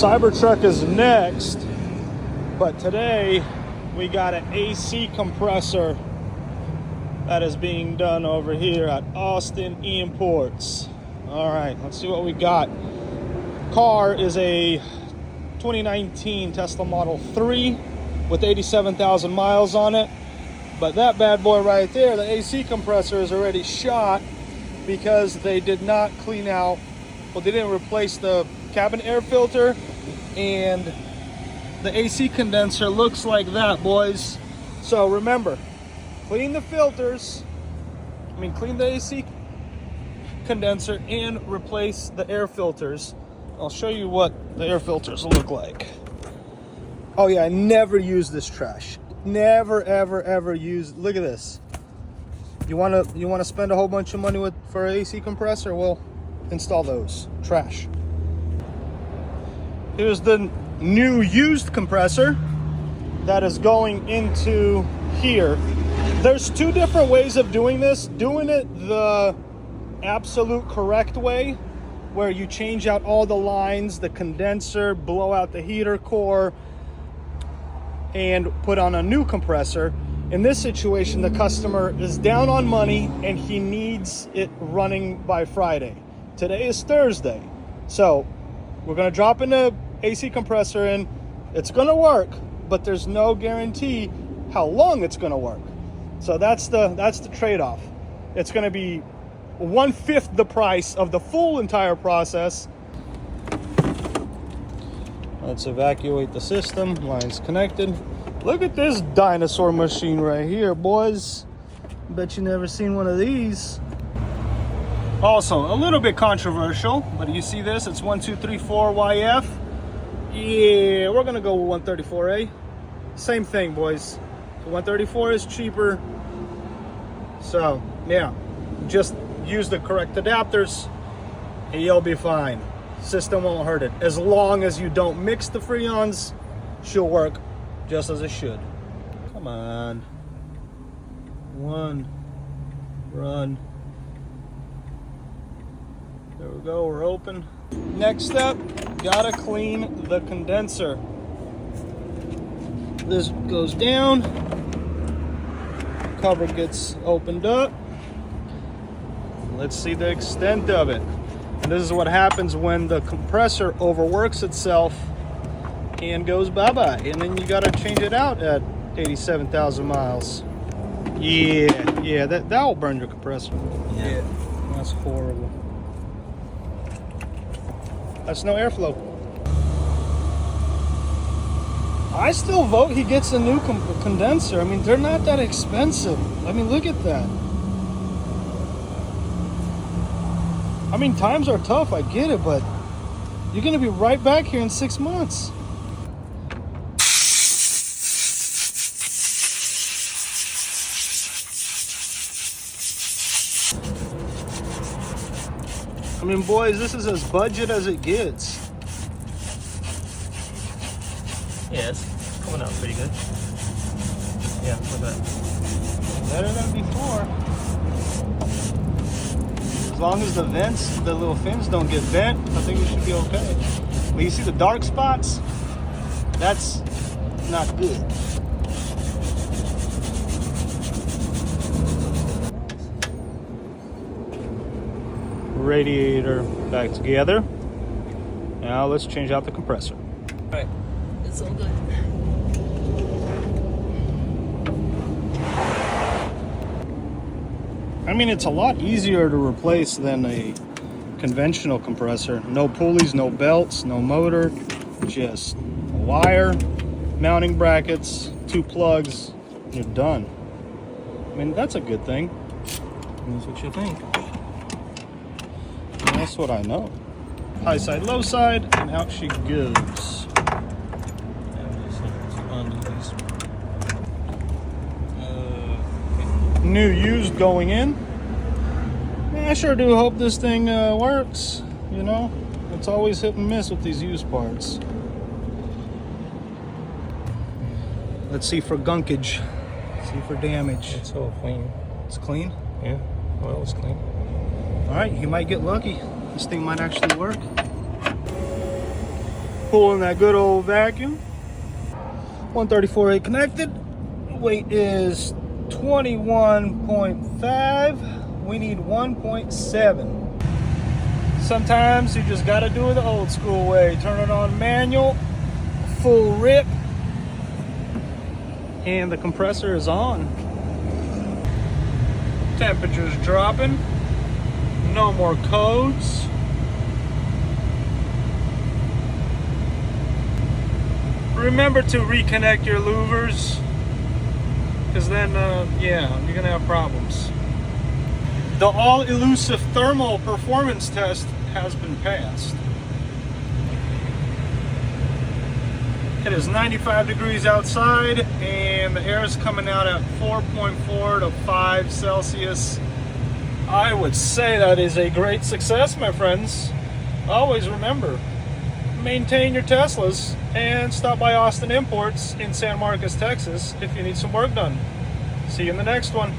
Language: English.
Cybertruck is next, but today we got an AC compressor that is being done over here at Austin Imports. All right, let's see what we got. Car is a 2019 Tesla Model 3 with 87,000 miles on it. But that bad boy right there, the AC compressor, is already shot because they did not clean out, well, they didn't replace the cabin air filter, and the AC condenser looks like that, boys. So remember, clean the filters, clean the AC condenser and replace the air filters. I'll show you what the air filters look like. Oh yeah, I never use this trash. Never, ever, ever use. Look at this. You wanna spend a whole bunch of money for an AC compressor? Well, install those. Trash. Here's the new used compressor that is going into here. There's two different ways of doing this. Doing it the absolute correct way, where you change out all the lines, the condenser, blow out the heater core, and put on a new compressor. In this situation, the customer is down on money and he needs it running by Friday. Today is Thursday. So we're gonna drop in the AC compressor in. It's gonna work, but there's no guarantee how long it's gonna work. So that's the trade-off. It's gonna be 1/5 the price of the full entire process. Let's evacuate the system. Line's connected. Look at this dinosaur machine right here, boys. Bet you never seen one of these. Also, a little bit controversial, but you see this? It's 1234 YF. Yeah, we're gonna go with 134A. Same thing, boys. 134 is cheaper. So, yeah, just use the correct adapters and you'll be fine. System won't hurt it. As long as you don't mix the Freons, she'll work just as it should. Come on. One. Run. There we go, we're open. Next step, gotta clean the condenser. This goes down. Cover gets opened up. Let's see the extent of it. And this is what happens when the compressor overworks itself and goes bye-bye. And then you gotta change it out at 87,000 miles. Yeah, that will burn your compressor. Yeah, that's horrible. That's no airflow. I still vote he gets a new condenser. They're not that expensive. Look at that. Times are tough, I get it, but you're gonna be right back here in 6 months. Boys, this is as budget as it gets. Yeah, it's coming out pretty good. Yeah, look at that. Better than before. As long as the vents, the little fins don't get bent, I think we should be okay. But you see the dark spots? That's not good. Radiator back together. Now let's change out the compressor. All right, it's all good. It's a lot easier to replace than a conventional compressor. No pulleys, no belts, no motor, just a wire, mounting brackets, 2 plugs, you're done. That's a good thing. That's what you think. That's what I know. High side, low side, and out she goes. New used going in. I sure do hope this thing works. It's always hit and miss with these used parts. Let's see for gunkage. See for damage. It's all clean. It's clean? Yeah, oil is clean. All right, you might get lucky. This thing might actually work. pulling that good old vacuum. 134A connected. Weight is 21.5. We need 1.7. Sometimes you just gotta do it the old school way. Turn it on manual, full rip, and the compressor is on. Temperature's dropping. No more codes. Remember to reconnect your louvers, because then, yeah, you're gonna have problems. The all-elusive thermal performance test has been passed. It is 95 degrees outside, and the air is coming out at 4.4 to 5 Celsius. I would say that is a great success, my friends. Always remember, maintain your Teslas and stop by Austin Imports in San Marcos, Texas if you need some work done. See you in the next one.